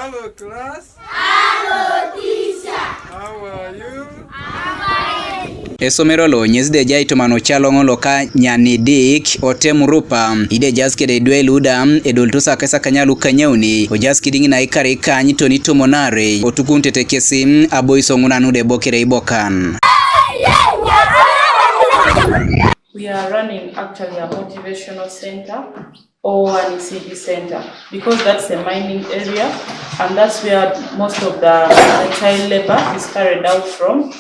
Hello class. Hello teacher. How are you? Esomero lo nyesde jai to mano chalo ngolo ka nyani dik Otem Rupa ide jaskede dwe luda edoltosa kesa kanyalu kanyauni o jaskidingi na ikari kanyi to ni tomonare otukunte tekesi aboiso nguna nude bokere ibokan. We are running actually a motivational center or an ECD center because that's a mining area and that's where most of the child labor is carried out from.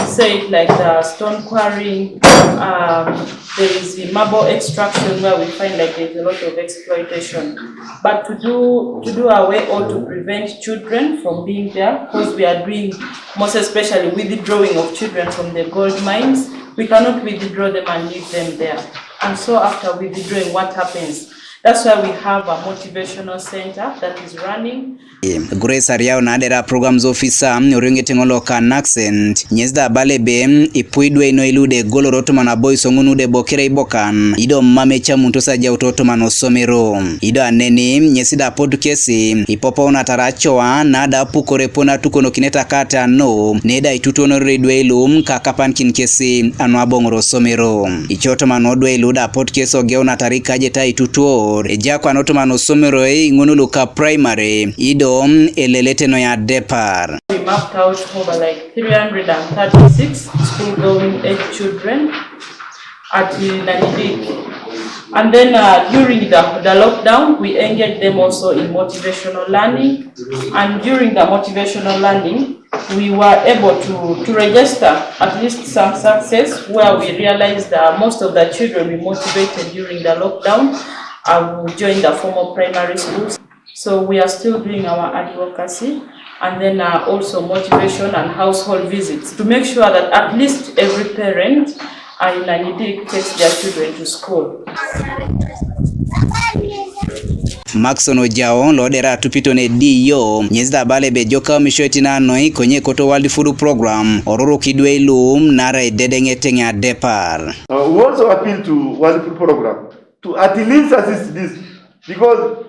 Say it like the stone quarrying, there is the marble extraction where we find like there's a lot of exploitation. But to do away or to prevent children from being there, because we are doing most especially withdrawing of children from the gold mines, we cannot withdraw them and leave them there. And so after withdrawing, what happens? That's why we have a motivational center that is running. Grace Ariao nadera programs officer oringete ngolo kan accent nyesda balebe ipuidwe ino ilude golo roto mana boy songunude bokere ibokan ido mame chamuntu saja utoto mano somero ido aneni nyesida podcast ipopo una tarachoa nada Apukor pona tukono kineta kata no neda itutono redwe ilum kakapan kinkesi anu abongoro somero ichoto mano dwe iluda podcast ogeona tarika jeta itutuo ejako anoto mano somero ngunuluka primary ido elelete no ya depar. We mapped out over like 336 school-going age children at Nanidik. And then during the lockdown, we engaged them also in motivational learning. And during the motivational learning, we were able to register at least some success where we realized that most of the children we motivated during the lockdown will join the formal primary schools. So we are still doing our advocacy and then also motivation and household visits to make sure that at least every parent in Nanidik takes their children to school. Maxon Ojao lodera tupito ne diyo nyezda bale bejoka mishweti na noi konye koto World Food Program ororo kidwe ilum nara dedengete nga depar. We also appeal to World Food Program to at least assist this because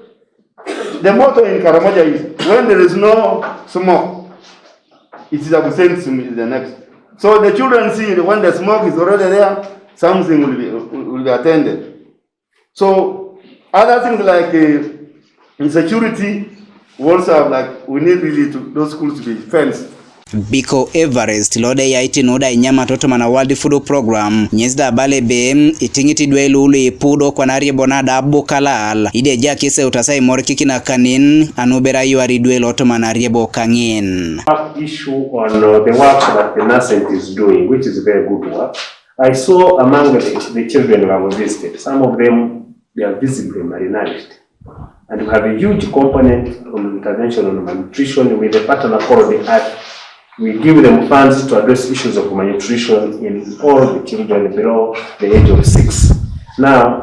the motto in Karamoja is when there is no smoke, it is absent in the next. So the children see that when the smoke is already there, something will be attended. So other things like insecurity, we also have like we need really to those schools to be fenced. Biko Everest lode ya iti noda inyama toto mana World Food Program nyezda balebe itingiti dwe lulu ipudo kwa nari bonada bukalal ide jakise utasai morikiki na kanin anubera yuari dwe loto mana riebo kangin. Issue on the work that the NASCENT is doing, which is very good work. I saw among the children who have visited, some of them they are visibly malnourished. And we have a huge component on intervention on malnutrition with the partner called the Earth. We give them funds to address issues of malnutrition in all the children below the age of 6. Now,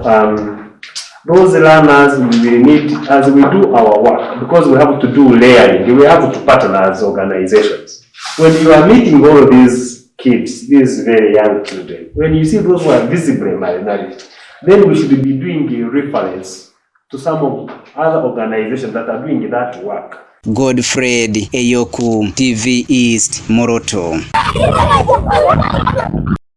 those learners we will need, as we do our work, because we have to do layering, we have to partner as organizations. When you are meeting all of these kids, these very young children, when you see those who are visibly malnourished, then we should be doing a reference to some of other organizations that are doing that work. Godfred Eyoku, TV East, Moroto.